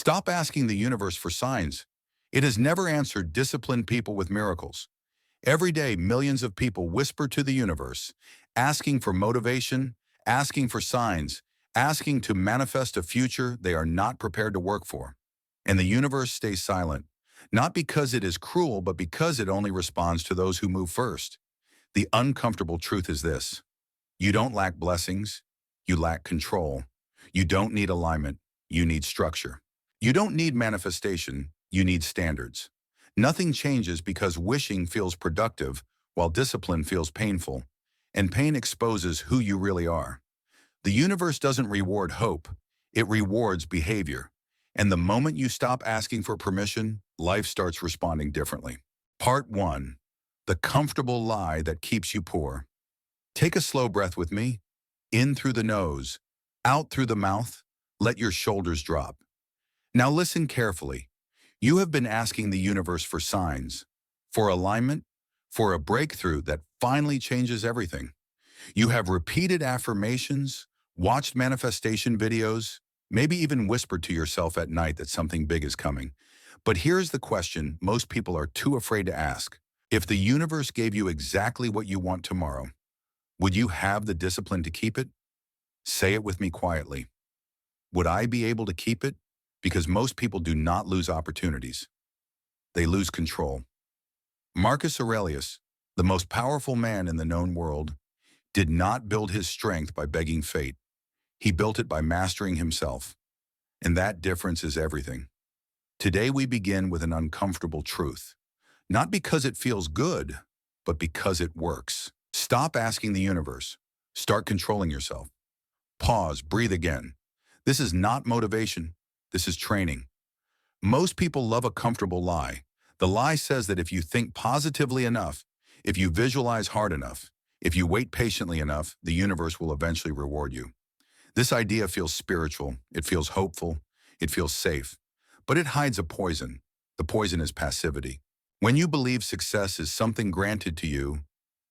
Stop asking the universe for signs. It has never answered disciplined people with miracles. Every day, millions of people whisper to the universe, asking for motivation, asking for signs, asking to manifest a future they are not prepared to work for. And the universe stays silent, not because it is cruel, but because it only responds to those who move first. The uncomfortable truth is this: you don't lack blessings, you lack control. You don't need alignment, you need structure. You don't need manifestation, you need standards. Nothing changes because wishing feels productive while discipline feels painful, and pain exposes who you really are. The universe doesn't reward hope, it rewards behavior. And the moment you stop asking for permission, life starts responding differently. Part 1. The comfortable lie that keeps you poor. Take a slow breath with me. In through the nose, out through the mouth, let your shoulders drop. Now listen carefully. You have been asking the universe for signs, for alignment, for a breakthrough that finally changes everything. You have repeated affirmations, watched manifestation videos, maybe even whispered to yourself at night that something big is coming. But here's the question most people are too afraid to ask. If the universe gave you exactly what you want tomorrow, would you have the discipline to keep it? Say it with me quietly. Would I be able to keep it? Because most people do not lose opportunities. They lose control. Marcus Aurelius, the most powerful man in the known world, did not build his strength by begging fate. He built it by mastering himself. And that difference is everything. Today we begin with an uncomfortable truth. Not because it feels good, but because it works. Stop asking the universe. Start controlling yourself. Pause, breathe again. This is not motivation. This is training. Most people love a comfortable lie. The lie says that if you think positively enough, if you visualize hard enough, if you wait patiently enough, the universe will eventually reward you. This idea feels spiritual, it feels hopeful, it feels safe, but it hides a poison. The poison is passivity. When you believe success is something granted to you,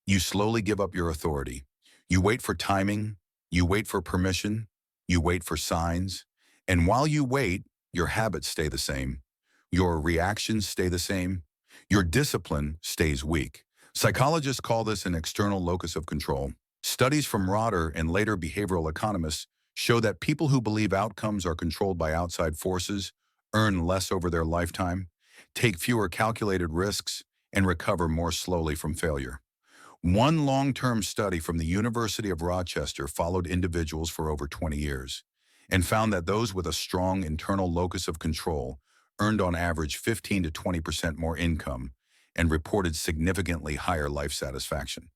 you slowly give up your authority. You wait for timing, you wait for permission, you wait for signs, and while you wait, your habits stay the same. Your reactions stay the same. Your discipline stays weak. Psychologists call this an external locus of control. Studies from Rotter and later behavioral economists show that people who believe outcomes are controlled by outside forces earn less over their lifetime, take fewer calculated risks, and recover more slowly from failure. One long-term study from the University of Rochester followed individuals for over 20 years and found that those with a strong internal locus of control earned on average 15 to 20% more income and reported significantly higher life satisfaction.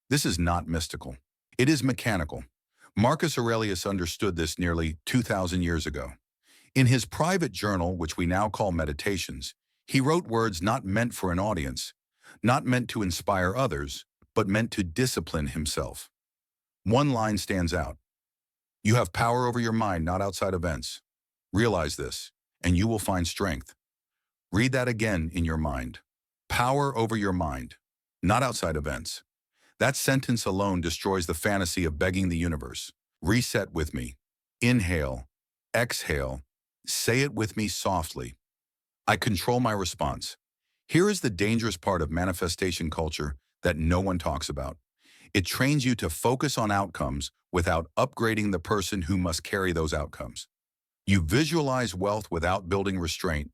This is not mystical. It is mechanical. Marcus Aurelius understood this nearly 2,000 years ago. In his private journal, which we now call Meditations, he wrote words not meant for an audience, not meant to inspire others, but meant to discipline himself. One line stands out. You have power over your mind, not outside events. Realize this, and you will find strength. Read that again in your mind. Power over your mind, not outside events. That sentence alone destroys the fantasy of begging the universe. Reset with me. Inhale, exhale, say it with me softly. I control my response. Here is the dangerous part of manifestation culture that no one talks about. It trains you to focus on outcomes without upgrading the person who must carry those outcomes. You visualize wealth without building restraint.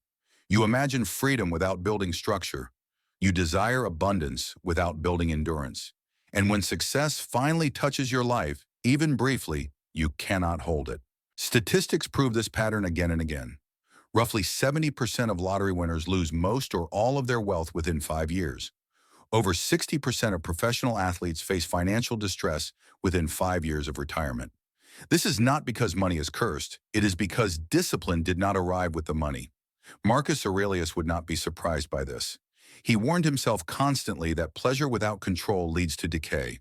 You imagine freedom without building structure. You desire abundance without building endurance. And when success finally touches your life, even briefly, you cannot hold it. Statistics prove this pattern again and again. Roughly 70% of lottery winners lose most or all of their wealth within 5 years. Over 60% of professional athletes face financial distress within 5 years of retirement. This is not because money is cursed. It is because discipline did not arrive with the money. Marcus Aurelius would not be surprised by this. He warned himself constantly that pleasure without control leads to decay.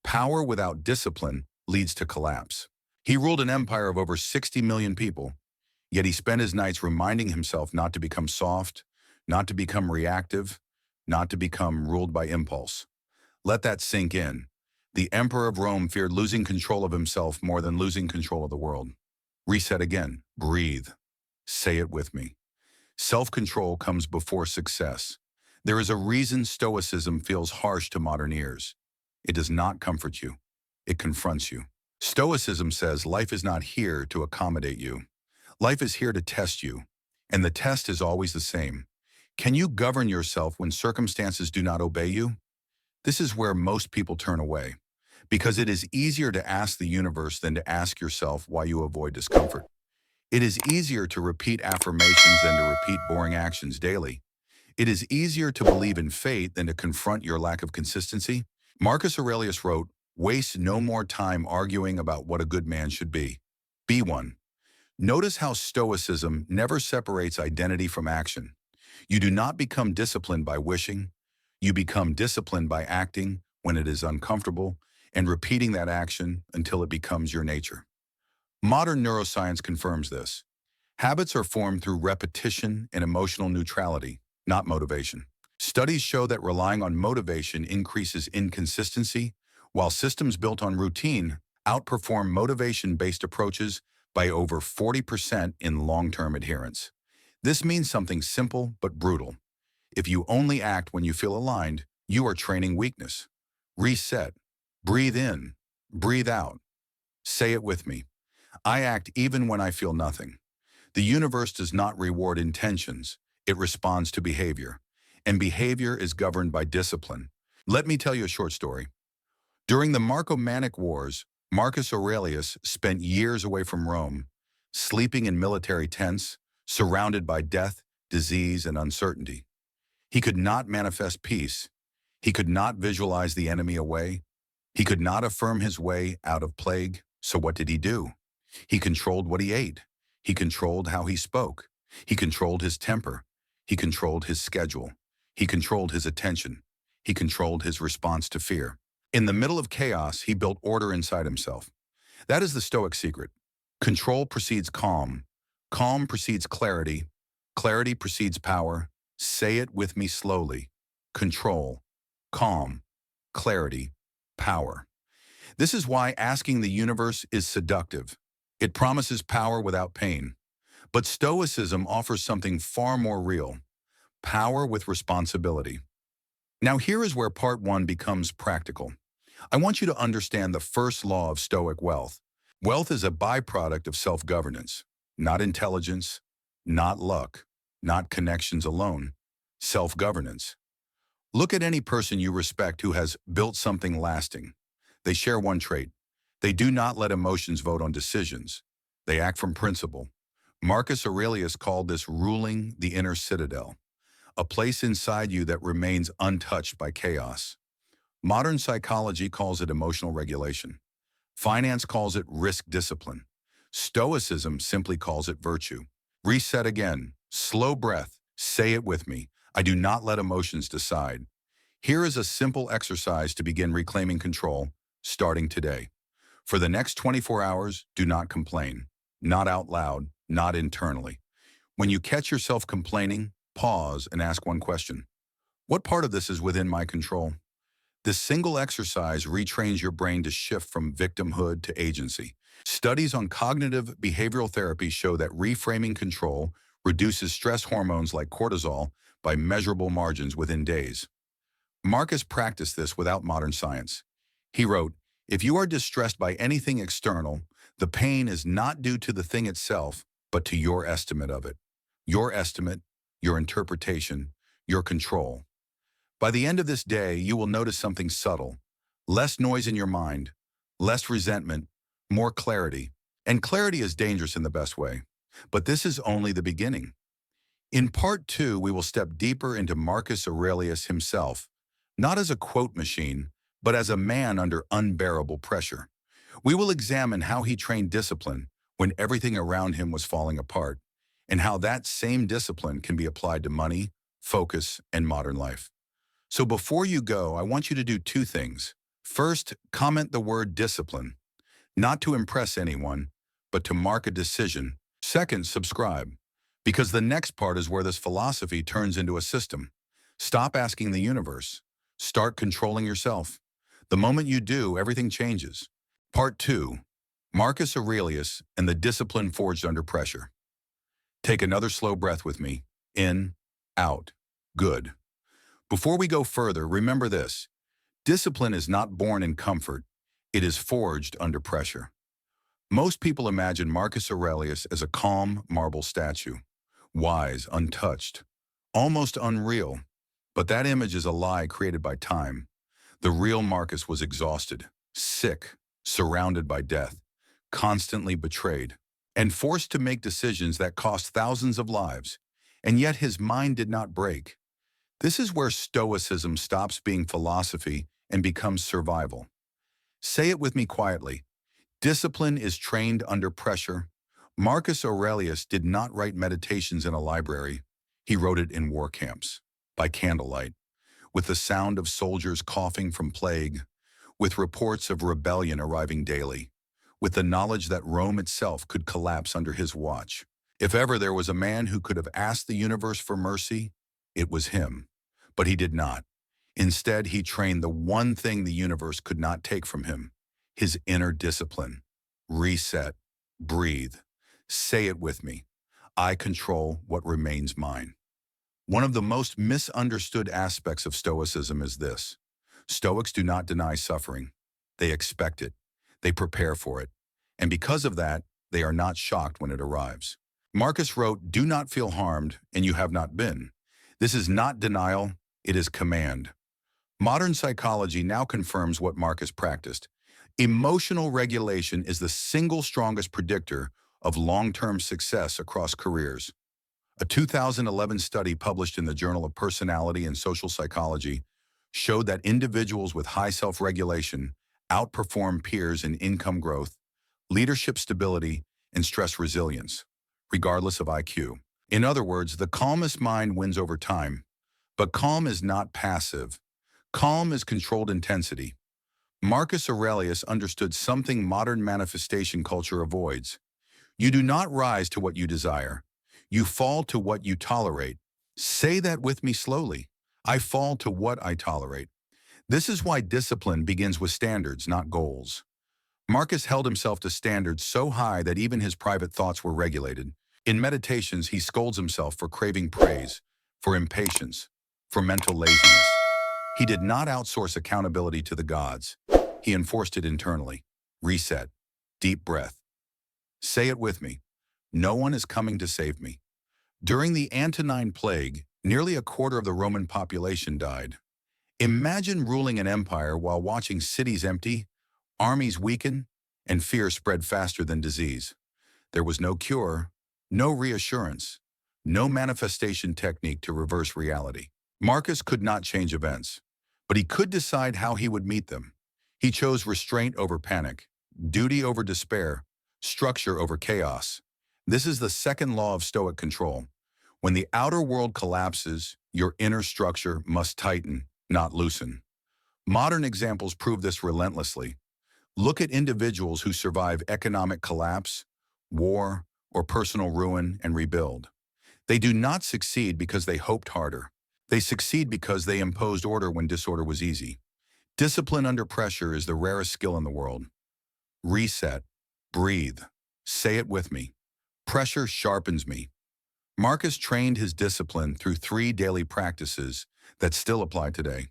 Power without discipline leads to collapse. He ruled an empire of over 60 million people, yet he spent his nights reminding himself not to become soft, not to become reactive, not to become ruled by impulse. Let that sink in. The Emperor of Rome feared losing control of himself more than losing control of the world. Reset again. Breathe. Say it with me. Self-control comes before success. There is a reason Stoicism feels harsh to modern ears. It does not comfort you. It confronts you. Stoicism says life is not here to accommodate you. Life is here to test you. And the test is always the same. Can you govern yourself when circumstances do not obey you? This is where most people turn away, because it is easier to ask the universe than to ask yourself why you avoid discomfort. It is easier to repeat affirmations than to repeat boring actions daily. It is easier to believe in fate than to confront your lack of consistency. Marcus Aurelius wrote, "Waste no more time arguing about what a good man should be. Be one." Notice how Stoicism never separates identity from action. You do not become disciplined by wishing. You become disciplined by acting when it is uncomfortable and repeating that action until it becomes your nature. Modern neuroscience confirms this. Habits are formed through repetition and emotional neutrality, not motivation. Studies show that relying on motivation increases inconsistency, while systems built on routine outperform motivation-based approaches by over 40% in long-term adherence. This means something simple but brutal. If you only act when you feel aligned, you are training weakness. Reset. Breathe in. Breathe out. Say it with me. I act even when I feel nothing. The universe does not reward intentions. It responds to behavior. And behavior is governed by discipline. Let me tell you a short story. During the Marco-Manic Wars, Marcus Aurelius spent years away from Rome, sleeping in military tents, surrounded by death, disease, and uncertainty. He could not manifest peace. He could not visualize the enemy away. He could not affirm his way out of plague. So what did he do? He controlled what he ate. He controlled how he spoke. He controlled his temper. He controlled his schedule. He controlled his attention. He controlled his response to fear. In the middle of chaos, he built order inside himself. That is the Stoic secret. Control precedes calm. Calm precedes clarity. Clarity precedes power. Say it with me slowly. Control, calm, clarity, power. This is why asking the universe is seductive. It promises power without pain. But Stoicism offers something far more real: power with responsibility. Now here is where part one becomes practical. I want you to understand the first law of Stoic wealth. Wealth is a byproduct of self-governance, not intelligence, not luck, not connections alone, self-governance. Look at any person you respect who has built something lasting. They share one trait. They do not let emotions vote on decisions. They act from principle. Marcus Aurelius called this ruling the inner citadel, a place inside you that remains untouched by chaos. Modern psychology calls it emotional regulation. Finance calls it risk discipline. Stoicism simply calls it virtue. Reset again. Slow breath. Say it with me. I do not let emotions decide. Here is a simple exercise to begin reclaiming control, starting today. For the next 24 hours, do not complain. Not out loud, not internally. When you catch yourself complaining, pause and ask one question. What part of this is within my control? This single exercise retrains your brain to shift from victimhood to agency. Studies on cognitive behavioral therapy show that reframing control reduces stress hormones like cortisol by measurable margins within days. Marcus practiced this without modern science. He wrote, "If you are distressed by anything external, the pain is not due to the thing itself, but to your estimate of it. Your estimate, your interpretation, your control. By the end of this day, you will notice something subtle. Less noise in your mind, less resentment, more clarity. And clarity is dangerous in the best way. But this is only the beginning." In part two, we will step deeper into Marcus Aurelius himself, not as a quote machine, but as a man under unbearable pressure. We will examine how he trained discipline when everything around him was falling apart, and how that same discipline can be applied to money, focus, and modern life. So before you go, I want you to do two things. First, comment the word discipline, not to impress anyone, but to mark a decision. Second, subscribe, because the next part is where this philosophy turns into a system. Stop asking the universe. Start controlling yourself. The moment you do, everything changes. Part two, Marcus Aurelius and the discipline forged under pressure. Take another slow breath with me. In, out. Good. Before we go further, remember this. Discipline is not born in comfort. It is forged under pressure. Most people imagine Marcus Aurelius as a calm marble statue, wise, untouched, almost unreal. But that image is a lie created by time. The real Marcus was exhausted, sick, surrounded by death, constantly betrayed, and forced to make decisions that cost thousands of lives. And yet his mind did not break. This is where Stoicism stops being philosophy and becomes survival. Say it with me quietly. Discipline is trained under pressure. Marcus Aurelius did not write meditations in a library. He wrote it in war camps, by candlelight, with the sound of soldiers coughing from plague, with reports of rebellion arriving daily, with the knowledge that Rome itself could collapse under his watch. If ever there was a man who could have asked the universe for mercy, it was him. But he did not. Instead, he trained the one thing the universe could not take from him, his inner discipline. Reset, breathe. Say it with me. I control what remains mine. One of the most misunderstood aspects of Stoicism is this. Stoics do not deny suffering. They expect it. They prepare for it. And because of that, they are not shocked when it arrives. Marcus wrote, "Do not feel harmed, and you have not been." This is not denial, it is command. Modern psychology now confirms what Marcus practiced. Emotional regulation is the single strongest predictor of long-term success across careers. A 2011 study published in the Journal of Personality and Social Psychology showed that individuals with high self-regulation outperform peers in income growth, leadership stability, and stress resilience, regardless of IQ. In other words, the calmest mind wins over time. But calm is not passive. Calm is controlled intensity. Marcus Aurelius understood something modern manifestation culture avoids. You do not rise to what you desire. You fall to what you tolerate. Say that with me slowly. I fall to what I tolerate. This is why discipline begins with standards, not goals. Marcus held himself to standards so high that even his private thoughts were regulated. In meditations, he scolds himself for craving praise, for impatience, for mental laziness. He did not outsource accountability to the gods. He enforced it internally. Reset. Deep breath. Say it with me. No one is coming to save me. During the Antonine Plague, nearly a quarter of the Roman population died. Imagine ruling an empire while watching cities empty, armies weaken, and fear spread faster than disease. There was no cure, no reassurance, no manifestation technique to reverse reality. Marcus could not change events, but he could decide how he would meet them. He chose restraint over panic, duty over despair, structure over chaos. This is the second law of Stoic control. When the outer world collapses, your inner structure must tighten, not loosen. Modern examples prove this relentlessly. Look at individuals who survive economic collapse, war, or personal ruin and rebuild. They do not succeed because they hoped harder. They succeed because they imposed order when disorder was easy. Discipline under pressure is the rarest skill in the world. Reset. Breathe. Say it with me. Pressure sharpens me. Marcus trained his discipline through 3 daily practices that still apply today.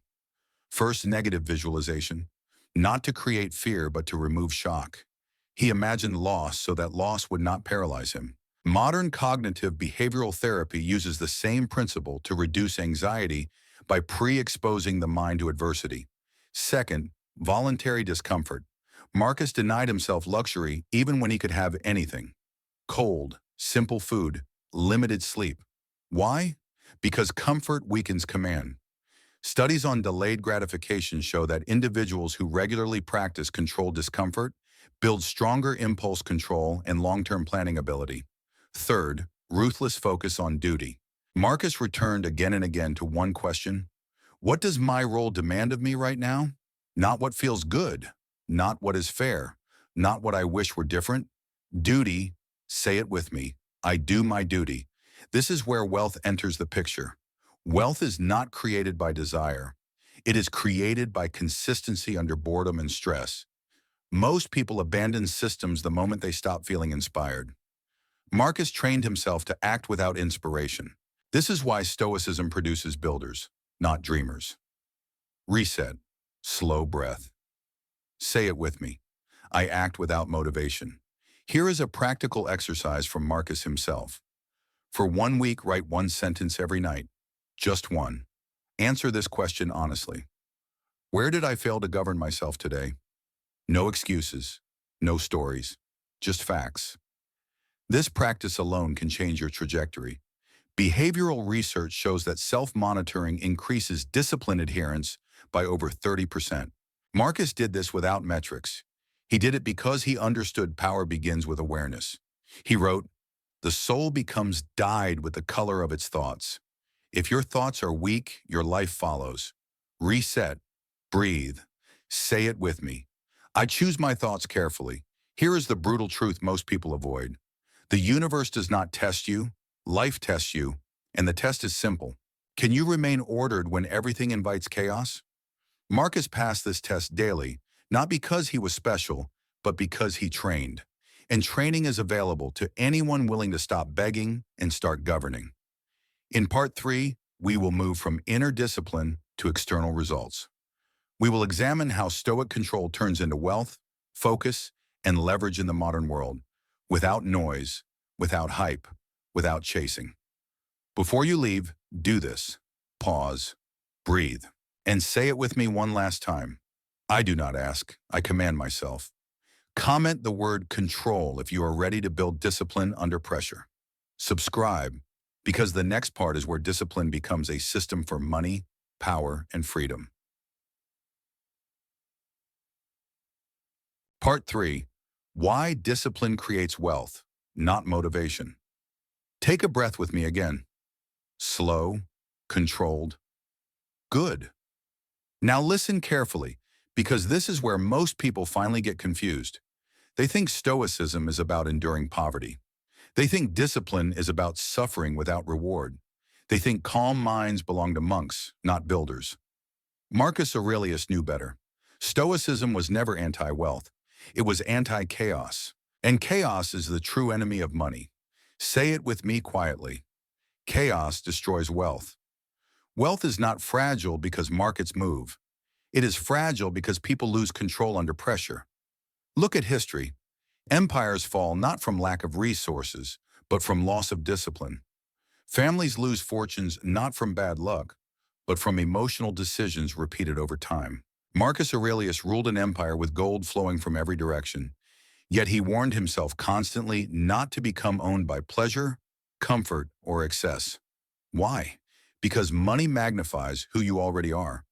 First, negative visualization. Not to create fear, but to remove shock. He imagined loss so that loss would not paralyze him. Modern cognitive behavioral therapy uses the same principle to reduce anxiety by pre-exposing the mind to adversity. Second, voluntary discomfort. Marcus denied himself luxury even when he could have anything. Cold, simple food, limited sleep. Why? Because comfort weakens command. Studies on delayed gratification show that individuals who regularly practice controlled discomfort build stronger impulse control and long-term planning ability. Third, ruthless focus on duty. Marcus returned again and again to one question. What does my role demand of me right now? Not what feels good, not what is fair, not what I wish were different. Duty, say it with me, I do my duty. This is where wealth enters the picture. Wealth is not created by desire. It is created by consistency under boredom and stress. Most people abandon systems the moment they stop feeling inspired. Marcus trained himself to act without inspiration. This is why Stoicism produces builders, not dreamers. Reset. Slow breath. Say it with me. I act without motivation. Here is a practical exercise from Marcus himself. For 1 week, write one sentence every night. Just one. Answer this question honestly. Where did I fail to govern myself today? No excuses, no stories, just facts. This practice alone can change your trajectory. Behavioral research shows that self-monitoring increases discipline adherence by over 30%. Marcus did this without metrics. He did it because he understood power begins with awareness. He wrote, "The soul becomes dyed with the color of its thoughts. If your thoughts are weak, your life follows. Reset, breathe, say it with me. I choose my thoughts carefully. Here is the brutal truth most people avoid. The universe does not test you, life tests you, and the test is simple. Can you remain ordered when everything invites chaos?" Marcus passed this test daily, not because he was special, but because he trained. And training is available to anyone willing to stop begging and start governing. In part 3, we will move from inner discipline to external results. We will examine how Stoic control turns into wealth, focus, and leverage in the modern world, without noise, without hype, without chasing. Before you leave, do this. Pause, breathe, and say it with me one last time. I do not ask, I command myself. Comment the word control if you are ready to build discipline under pressure. Subscribe, because the next part is where discipline becomes a system for money, power, and freedom. Part 3. Why discipline creates wealth, not motivation. Take a breath with me again. Slow, controlled, good. Now listen carefully, because this is where most people finally get confused. They think Stoicism is about enduring poverty. They think discipline is about suffering without reward. They think calm minds belong to monks, not builders. Marcus Aurelius knew better. Stoicism was never anti-wealth. It was anti-chaos. And chaos is the true enemy of money. Say it with me quietly. Chaos destroys wealth. Wealth is not fragile because markets move. It is fragile because people lose control under pressure. Look at history. Empires fall not from lack of resources, but from loss of discipline. Families lose fortunes not from bad luck, but from emotional decisions repeated over time. Marcus Aurelius ruled an empire with gold flowing from every direction, yet he warned himself constantly not to become owned by pleasure, comfort, or excess. Why? Because money magnifies who you already are.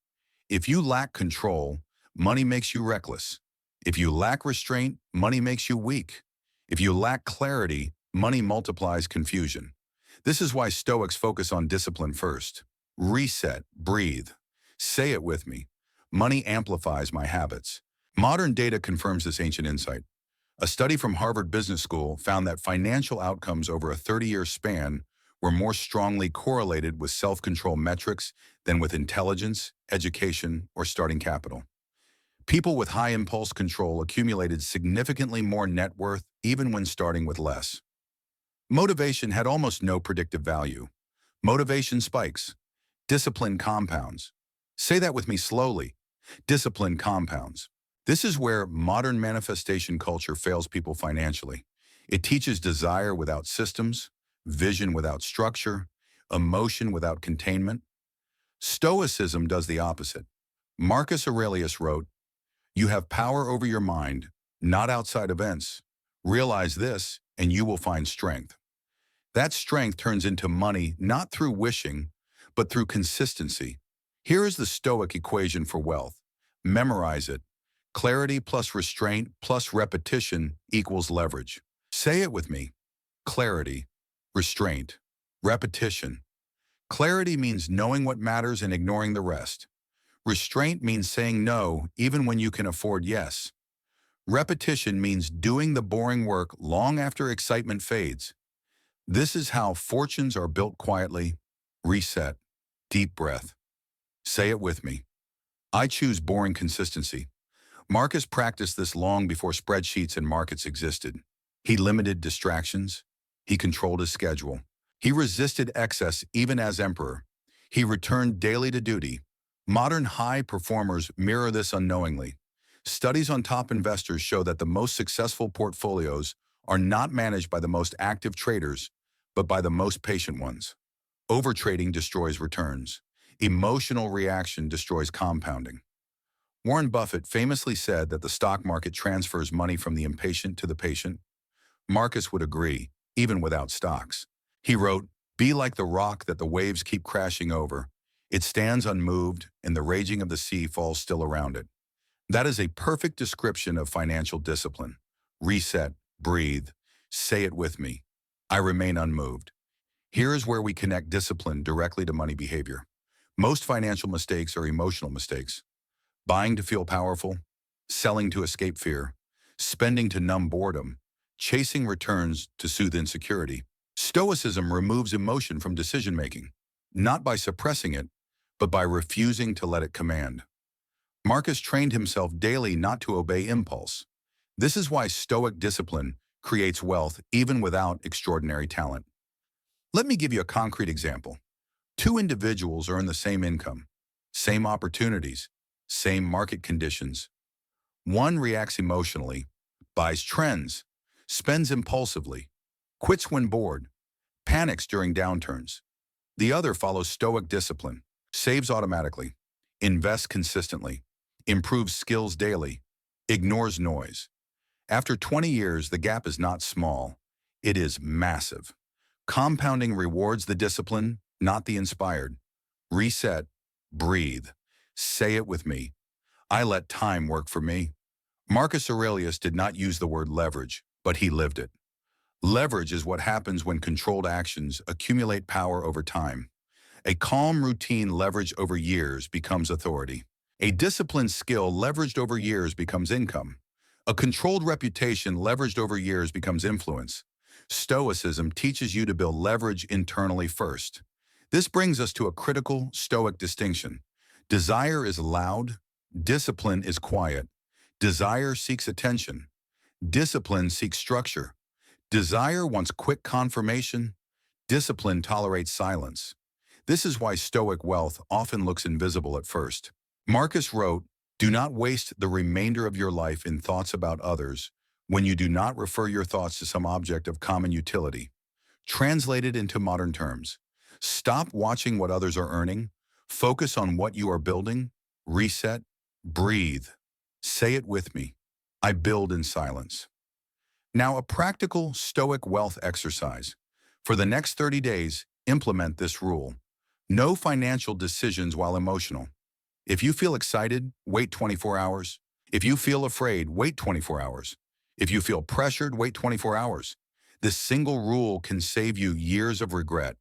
If you lack control, money makes you reckless. If you lack restraint, money makes you weak. If you lack clarity, money multiplies confusion. This is why Stoics focus on discipline first. Reset, breathe. Say it with me. Money amplifies my habits. Modern data confirms this ancient insight. A study from Harvard Business School found that financial outcomes over a 30-year span were more strongly correlated with self-control metrics than with intelligence, education, or starting capital. People with high impulse control accumulated significantly more net worth even when starting with less. Motivation had almost no predictive value. Motivation spikes. Discipline compounds. Say that with me slowly. Discipline compounds. This is where modern manifestation culture fails people financially. It teaches desire without systems, vision without structure, emotion without containment. Stoicism does the opposite. Marcus Aurelius wrote, "You have power over your mind, not outside events. Realize this, and you will find strength." That strength turns into money not through wishing, but through consistency. Here is the Stoic equation for wealth. Memorize it. Clarity plus restraint plus repetition equals leverage. Say it with me. Clarity, restraint, repetition. Clarity means knowing what matters and ignoring the rest. Restraint means saying no even when you can afford yes. Repetition means doing the boring work long after excitement fades. This is how fortunes are built quietly. Reset. Deep breath. Say it with me. I choose boring consistency. Marcus practiced this long before spreadsheets and markets existed. He limited distractions. He controlled his schedule. He resisted excess even as emperor. He returned daily to duty. Modern high performers mirror this unknowingly. Studies on top investors show that the most successful portfolios are not managed by the most active traders, but by the most patient ones. Overtrading destroys returns. Emotional reaction destroys compounding. Warren Buffett famously said that the stock market transfers money from the impatient to the patient. Marcus would agree, even without stocks. He wrote, "Be like the rock that the waves keep crashing over. It stands unmoved, and the raging of the sea falls still around it." That is a perfect description of financial discipline. Reset, breathe, say it with me. I remain unmoved. Here is where we connect discipline directly to money behavior. Most financial mistakes are emotional mistakes. Buying to feel powerful, selling to escape fear, spending to numb boredom, chasing returns to soothe insecurity. Stoicism removes emotion from decision-making, not by suppressing it, but by refusing to let it command. Marcus trained himself daily not to obey impulse. This is why Stoic discipline creates wealth even without extraordinary talent. Let me give you a concrete example. Two individuals earn the same income, same opportunities, same market conditions. One reacts emotionally, buys trends, spends impulsively, quits when bored, panics during downturns. The other follows Stoic discipline, saves automatically, invests consistently, improves skills daily, ignores noise. After 20 years, the gap is not small. It is massive. Compounding rewards the discipline, not the inspired. Reset, breathe. Say it with me. I let time work for me. Marcus Aurelius did not use the word leverage, but he lived it. Leverage is what happens when controlled actions accumulate power over time. A calm routine leveraged over years becomes authority. A disciplined skill leveraged over years becomes income. A controlled reputation leveraged over years becomes influence. Stoicism teaches you to build leverage internally first. This brings us to a critical Stoic distinction. Desire is loud, discipline is quiet. Desire seeks attention. Discipline seeks structure. Desire wants quick confirmation. Discipline tolerates silence. This is why Stoic wealth often looks invisible at first. Marcus wrote, "Do not waste the remainder of your life in thoughts about others when you do not refer your thoughts to some object of common utility." Translated into modern terms, stop watching what others are earning. Focus on what you are building. Reset. Breathe. Say it with me. I build in silence. Now, a practical Stoic wealth exercise. For the next 30 days, implement this rule. No financial decisions while emotional. If you feel excited, wait 24 hours. If you feel afraid, wait 24 hours. If you feel pressured, wait 24 hours. This single rule can save you years of regret.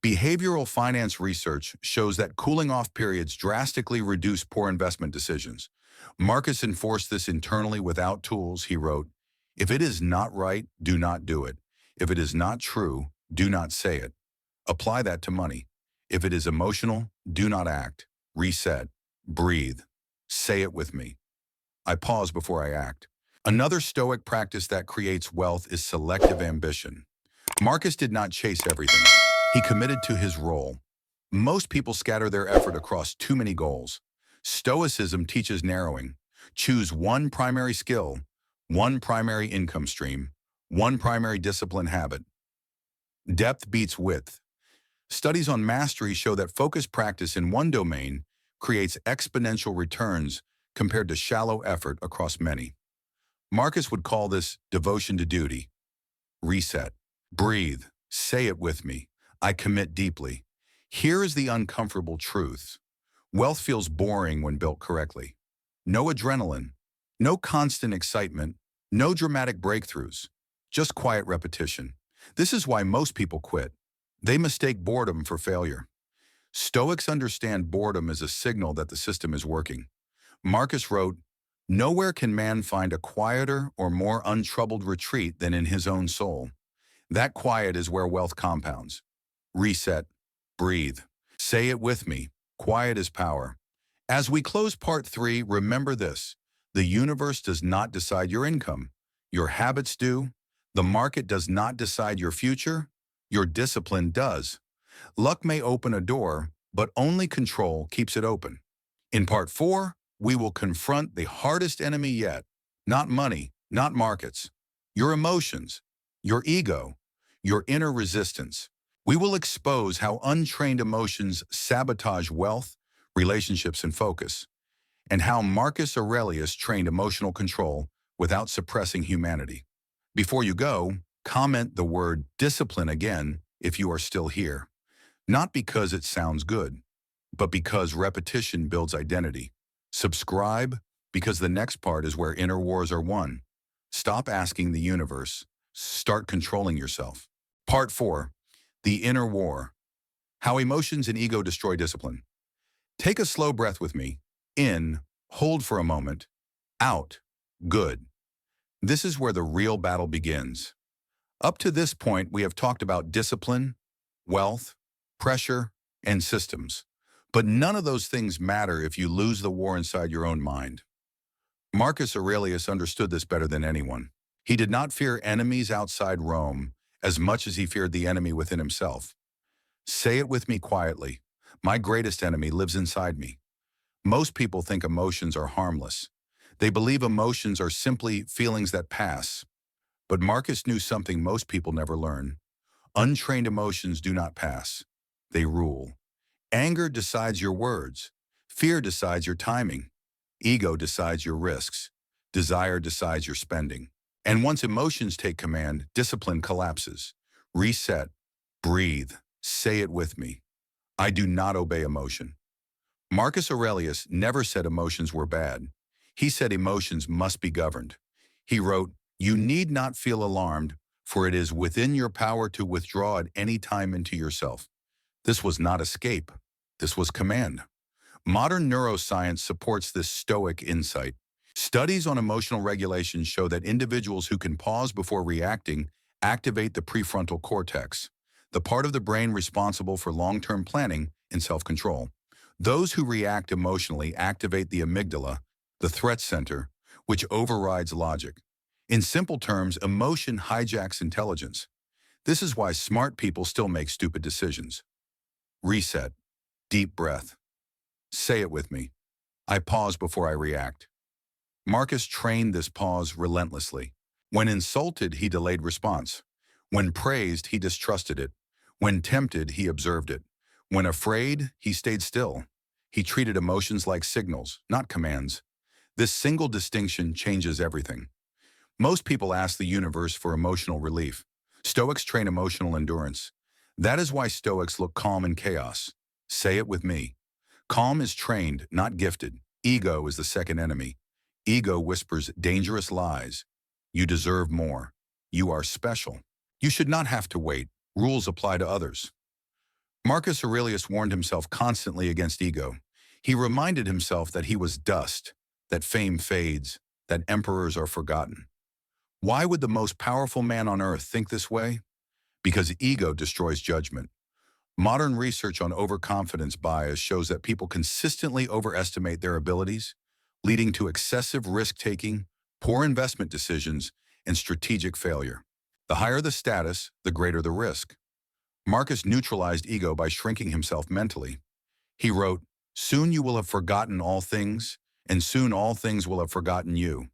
Behavioral finance research shows that cooling off periods drastically reduce poor investment decisions. Marcus enforced this internally without tools. He wrote, "If it is not right, do not do it. If it is not true, do not say it." Apply that to money. If it is emotional, do not act. Reset. Breathe. Say it with me. I pause before I act. Another Stoic practice that creates wealth is selective ambition. Marcus did not chase everything. He committed to his role. Most people scatter their effort across too many goals. Stoicism teaches narrowing. Choose one primary skill, one primary income stream, one primary discipline habit. Depth beats width. Studies on mastery show that focused practice in one domain creates exponential returns compared to shallow effort across many. Marcus would call this devotion to duty. Reset. Breathe. Say it with me. I commit deeply. Here is the uncomfortable truth. Wealth feels boring when built correctly. No adrenaline, no constant excitement, no dramatic breakthroughs, just quiet repetition. This is why most people quit. They mistake boredom for failure. Stoics understand boredom as a signal that the system is working. Marcus wrote, "Nowhere can man find a quieter or more untroubled retreat than in his own soul. That quiet is where wealth compounds." Reset. Breathe. Say it with me. Quiet is power. As we close part 3, remember this. The universe does not decide your income. Your habits do. The market does not decide your future, your discipline does. Luck may open a door, but only control keeps it open. In part 4, we will confront the hardest enemy yet. Not money, not markets. Your emotions, your ego, your inner resistance. We will expose how untrained emotions sabotage wealth, relationships, and focus, and how Marcus Aurelius trained emotional control without suppressing humanity. Before you go, comment the word discipline again if you are still here. Not because it sounds good, but because repetition builds identity. Subscribe, because the next part is where inner wars are won. Stop asking the universe. Start controlling yourself. Part 4, the inner war. How emotions and ego destroy discipline. Take a slow breath with me. In, hold for a moment. Out, good. This is where the real battle begins. Up to this point, we have talked about discipline, wealth, pressure, and systems. But none of those things matter if you lose the war inside your own mind. Marcus Aurelius understood this better than anyone. He did not fear enemies outside Rome as much as he feared the enemy within himself. Say it with me quietly. My greatest enemy lives inside me. Most people think emotions are harmless. They believe emotions are simply feelings that pass. But Marcus knew something most people never learn. Untrained emotions do not pass. They rule. Anger decides your words. Fear decides your timing. Ego decides your risks. Desire decides your spending. And once emotions take command, discipline collapses. Reset. Breathe. Say it with me. I do not obey emotion. Marcus Aurelius never said emotions were bad. He said emotions must be governed. He wrote, "You need not feel alarmed, for it is within your power to withdraw at any time into yourself." This was not escape. This was command. Modern neuroscience supports this Stoic insight. Studies on emotional regulation show that individuals who can pause before reacting activate the prefrontal cortex, the part of the brain responsible for long-term planning and self-control. Those who react emotionally activate the amygdala, the threat center, which overrides logic. In simple terms, emotion hijacks intelligence. This is why smart people still make stupid decisions. Reset. Deep breath. Say it with me. I pause before I react. Marcus trained this pause relentlessly. When insulted, he delayed response. When praised, he distrusted it. When tempted, he observed it. When afraid, he stayed still. He treated emotions like signals, not commands. This single distinction changes everything. Most people ask the universe for emotional relief. Stoics train emotional endurance. That is why Stoics look calm in chaos. Say it with me. Calm is trained, not gifted. Ego is the second enemy. Ego whispers dangerous lies. You deserve more. You are special. You should not have to wait. Rules apply to others. Marcus Aurelius warned himself constantly against ego. He reminded himself that he was dust, that fame fades, that emperors are forgotten. Why would the most powerful man on earth think this way? Because ego destroys judgment. Modern research on overconfidence bias shows that people consistently overestimate their abilities, leading to excessive risk-taking, poor investment decisions, and strategic failure. The higher the status, the greater the risk. Marcus neutralized ego by shrinking himself mentally. He wrote, "Soon you will have forgotten all things, and soon all things will have forgotten you."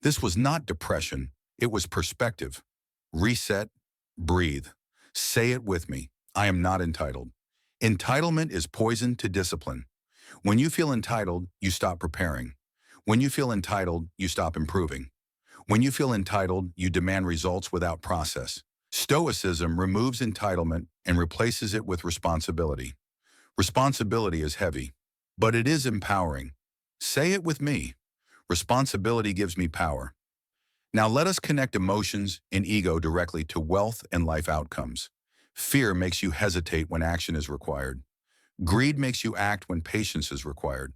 This was not depression, it was perspective. Reset, breathe. Say it with me. I am not entitled. Entitlement is poison to discipline. When you feel entitled, you stop preparing. When you feel entitled, you stop improving. When you feel entitled, you demand results without process. Stoicism removes entitlement and replaces it with responsibility. Responsibility is heavy, but it is empowering. Say it with me. Responsibility gives me power. Now let us connect emotions and ego directly to wealth and life outcomes. Fear makes you hesitate when action is required. Greed makes you act when patience is required.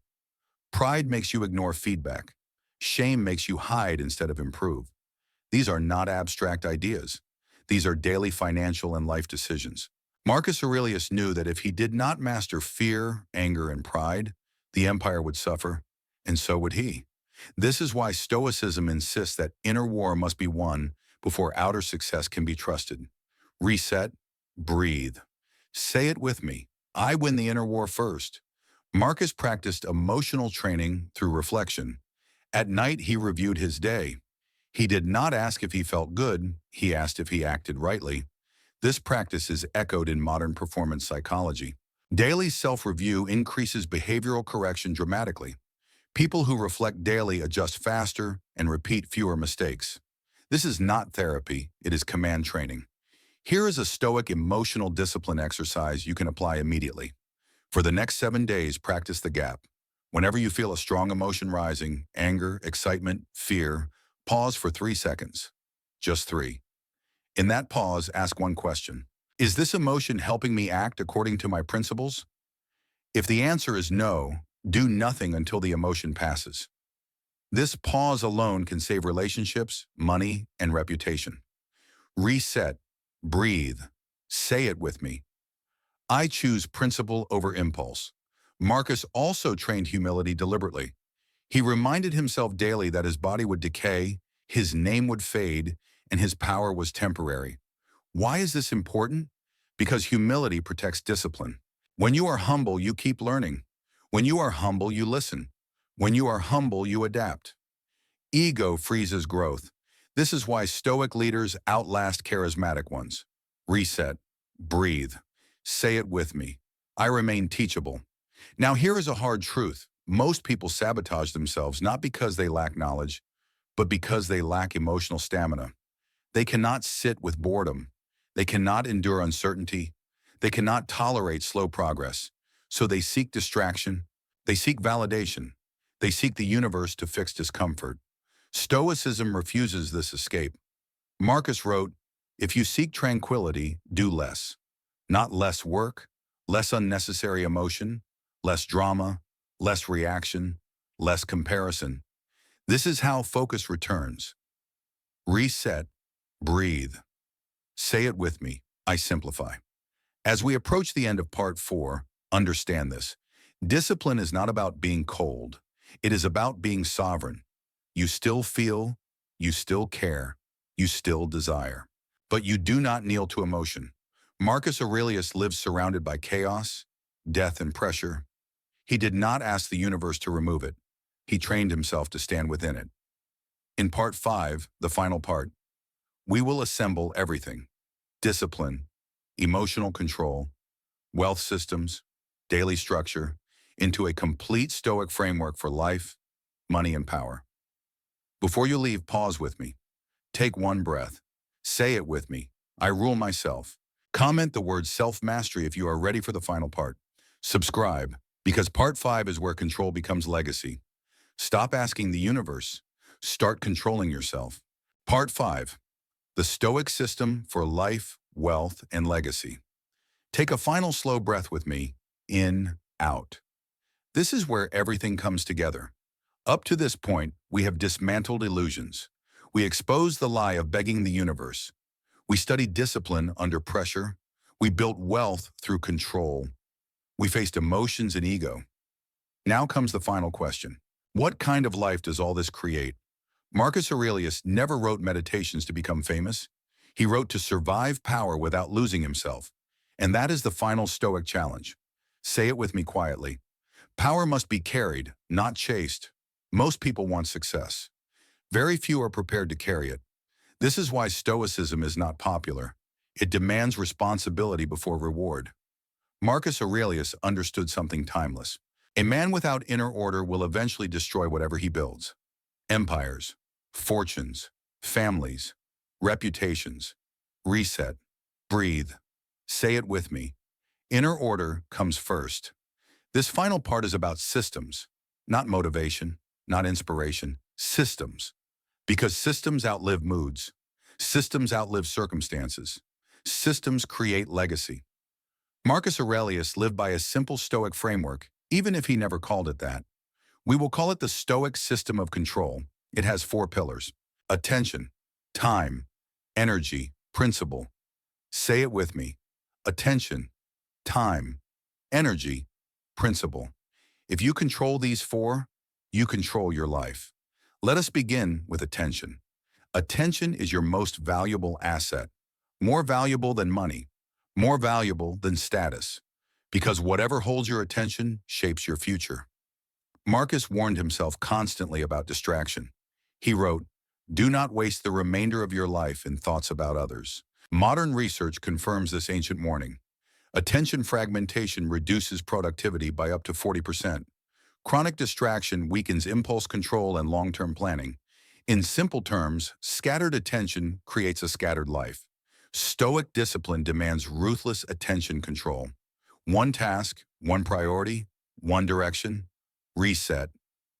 Pride makes you ignore feedback. Shame makes you hide instead of improve. These are not abstract ideas. These are daily financial and life decisions. Marcus Aurelius knew that if he did not master fear, anger, and pride, the empire would suffer, and so would he. This is why Stoicism insists that inner war must be won before outer success can be trusted. Reset, breathe. Say it with me. I win the inner war first. Marcus practiced emotional training through reflection. At night, he reviewed his day. He did not ask if he felt good, he asked if he acted rightly. This practice is echoed in modern performance psychology. Daily self-review increases behavioral correction dramatically. People who reflect daily adjust faster and repeat fewer mistakes. This is not therapy, it is command training. Here is a Stoic emotional discipline exercise you can apply immediately. For the next 7 days, practice the gap. Whenever you feel a strong emotion rising, anger, excitement, fear, pause for 3 seconds. Just 3. In that pause, ask one question. Is this emotion helping me act according to my principles? If the answer is no, do nothing until the emotion passes. This pause alone can save relationships, money, and reputation. Reset, breathe, say it with me. I choose principle over impulse. Marcus also trained humility deliberately. He reminded himself daily that his body would decay, his name would fade, and his power was temporary. Why is this important? Because humility protects discipline. When you are humble, you keep learning. When you are humble, you listen. When you are humble, you adapt. Ego freezes growth. This is why Stoic leaders outlast charismatic ones. Reset, breathe, say it with me. I remain teachable. Now here is a hard truth. Most people sabotage themselves not because they lack knowledge, but because they lack emotional stamina. They cannot sit with boredom. They cannot endure uncertainty. They cannot tolerate slow progress. So they seek distraction. They seek validation. They seek the universe to fix discomfort. Stoicism refuses this escape. Marcus wrote, "If you seek tranquility, do less. Not less work, less unnecessary emotion, less drama, less reaction, less comparison. This is how focus returns. Reset, breathe. Say it with me, I simplify." As we approach the end of part 4, understand this. Discipline is not about being cold. It is about being sovereign. You still feel, you still care, you still desire. But you do not kneel to emotion. Marcus Aurelius lived surrounded by chaos, death, and pressure. He did not ask the universe to remove it. He trained himself to stand within it. In part 5, the final part, we will assemble everything: discipline, emotional control, wealth systems, daily structure, into a complete Stoic framework for life, money, and power. Before you leave, pause with me. Take one breath. Say it with me. I rule myself. Comment the word self-mastery if you are ready for the final part. Subscribe, because part 5 is where control becomes legacy. Stop asking the universe. Start controlling yourself. Part 5. The Stoic System for Life, Wealth, and Legacy. Take a final slow breath with me. In, out. This is where everything comes together. Up to this point, we have dismantled illusions. We exposed the lie of begging the universe. We studied discipline under pressure. We built wealth through control. We faced emotions and ego. Now comes the final question. What kind of life does all this create? Marcus Aurelius never wrote meditations to become famous. He wrote to survive power without losing himself. And that is the final Stoic challenge. Say it with me quietly. Power must be carried, not chased. Most people want success. Very few are prepared to carry it. This is why Stoicism is not popular. It demands responsibility before reward. Marcus Aurelius understood something timeless. A man without inner order will eventually destroy whatever he builds. Empires, fortunes, families, reputations. Reset, breathe, say it with me. Inner order comes first. This final part is about systems, not motivation, not inspiration, systems. Because systems outlive moods. Systems outlive circumstances. Systems create legacy. Marcus Aurelius lived by a simple Stoic framework, even if he never called it that. We will call it the Stoic system of control. It has 4 pillars: attention, time, energy, principle. Say it with me. Attention, time, energy, principle. If you control these 4, you control your life. Let us begin with attention. Attention is your most valuable asset, more valuable than money, more valuable than status, because whatever holds your attention shapes your future. Marcus warned himself constantly about distraction. He wrote, "Do not waste the remainder of your life in thoughts about others." Modern research confirms this ancient warning. Attention fragmentation reduces productivity by up to 40%. Chronic distraction weakens impulse control and long-term planning. In simple terms, scattered attention creates a scattered life. Stoic discipline demands ruthless attention control. One task, one priority, one direction. Reset.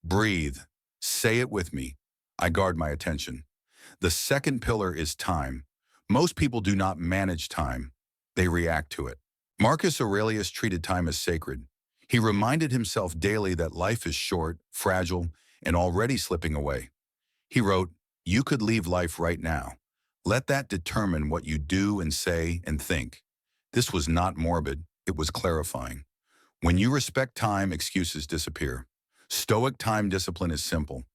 Breathe. Say it with me. I guard my attention. The second pillar is time. Most people do not manage time. They react to it. Marcus Aurelius treated time as sacred. He reminded himself daily that life is short, fragile, and already slipping away. He wrote, "You could leave life right now. Let that determine what you do and say and think." This was not morbid, it was clarifying. When you respect time, excuses disappear. Stoic time discipline is simple.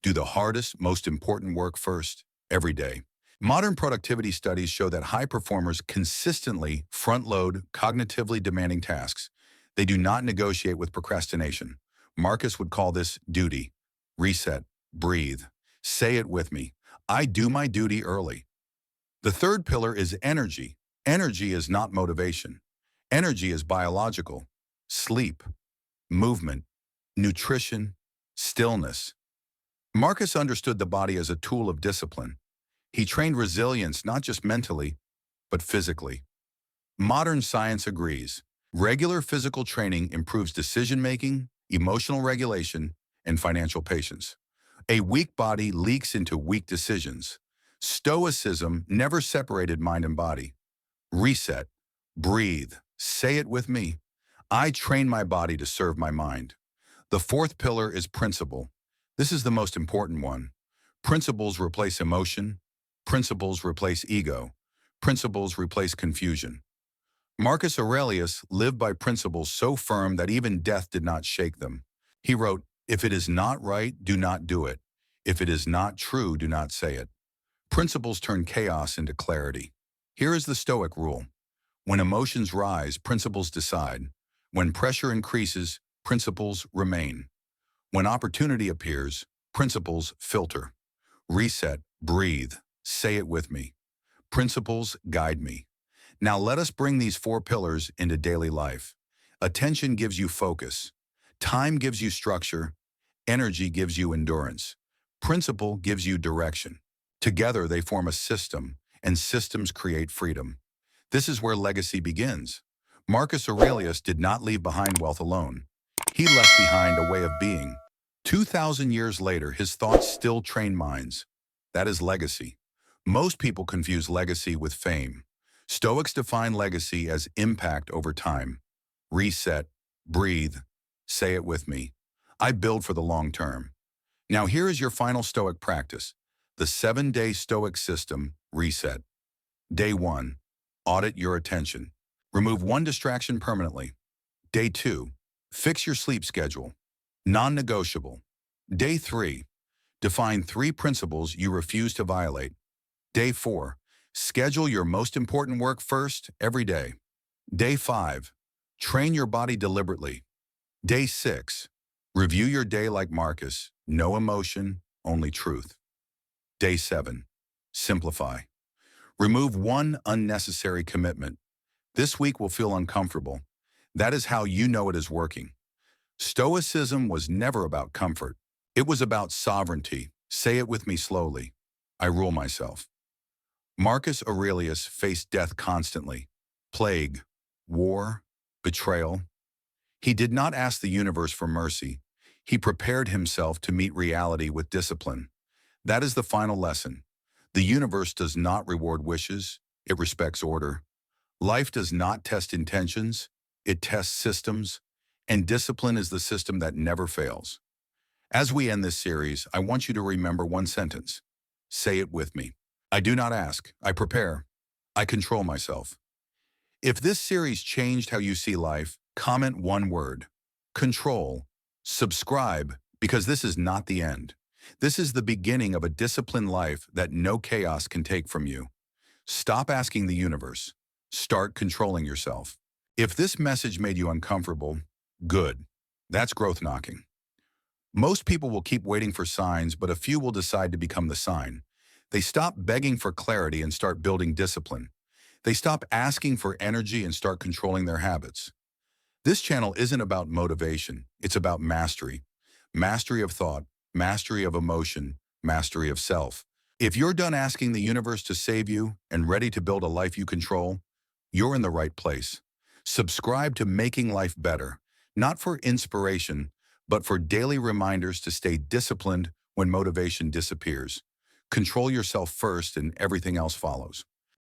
Do the hardest, most important work first, every day. Modern productivity studies show that high performers consistently front-load cognitively demanding tasks. They do not negotiate with procrastination. Marcus would call this duty. Reset. Breathe. Say it with me. I do my duty early. The third pillar is energy. Energy is not motivation. Energy is biological. Sleep, movement, nutrition, stillness. Marcus understood the body as a tool of discipline. He trained resilience not just mentally, but physically. Modern science agrees. Regular physical training improves decision-making, emotional regulation, and financial patience. A weak body leaks into weak decisions. Stoicism never separated mind and body. Reset. Breathe. Say it with me. I train my body to serve my mind. The fourth pillar is principle. This is the most important one. Principles replace emotion. Principles replace ego. Principles replace confusion. Marcus Aurelius lived by principles so firm that even death did not shake them. He wrote, "If it is not right, do not do it. If it is not true, do not say it." Principles turn chaos into clarity. Here is the Stoic rule. When emotions rise, principles decide. When pressure increases, principles remain. When opportunity appears, principles filter. Reset, breathe, say it with me. Principles guide me. Now let us bring these four pillars into daily life. Attention gives you focus. Time gives you structure. Energy gives you endurance. Principle gives you direction. Together they form a system, and systems create freedom. This is where legacy begins. Marcus Aurelius did not leave behind wealth alone. He left behind a way of being. 2,000 years later, his thoughts still train minds. That is legacy. Most people confuse legacy with fame. Stoics define legacy as impact over time. Reset, breathe, say it with me. I build for the long term. Now here is your final Stoic practice. The 7-day Stoic system, reset. Day 1, audit your attention. Remove one distraction permanently. Day 2, fix your sleep schedule. Non-negotiable. Day 3, define 3 principles you refuse to violate. Day 4, schedule your most important work first every day. Day 5, train your body deliberately. Day 6, review your day like Marcus, no emotion, only truth. Day 7, simplify. Remove one unnecessary commitment. This week will feel uncomfortable. That is how you know it is working. Stoicism was never about comfort. It was about sovereignty. Say it with me slowly. I rule myself. Marcus Aurelius faced death constantly. Plague, war, betrayal. He did not ask the universe for mercy. He prepared himself to meet reality with discipline. That is the final lesson. The universe does not reward wishes. It respects order. Life does not test intentions. It tests systems. And discipline is the system that never fails. As we end this series, I want you to remember one sentence. Say it with me. I do not ask. I prepare. I control myself. If this series changed how you see life, comment one word. Control. Subscribe, because this is not the end. This is the beginning of a disciplined life that no chaos can take from you. Stop asking the universe. Start controlling yourself. If this message made you uncomfortable, good. That's growth knocking. Most people will keep waiting for signs, but a few will decide to become the sign. They stop begging for clarity and start building discipline. They stop asking for energy and start controlling their habits. This channel isn't about motivation, it's about mastery. Mastery of thought, mastery of emotion, mastery of self. If you're done asking the universe to save you and ready to build a life you control, you're in the right place. Subscribe to Making Life Better, not for inspiration, but for daily reminders to stay disciplined when motivation disappears. Control yourself first and everything else follows.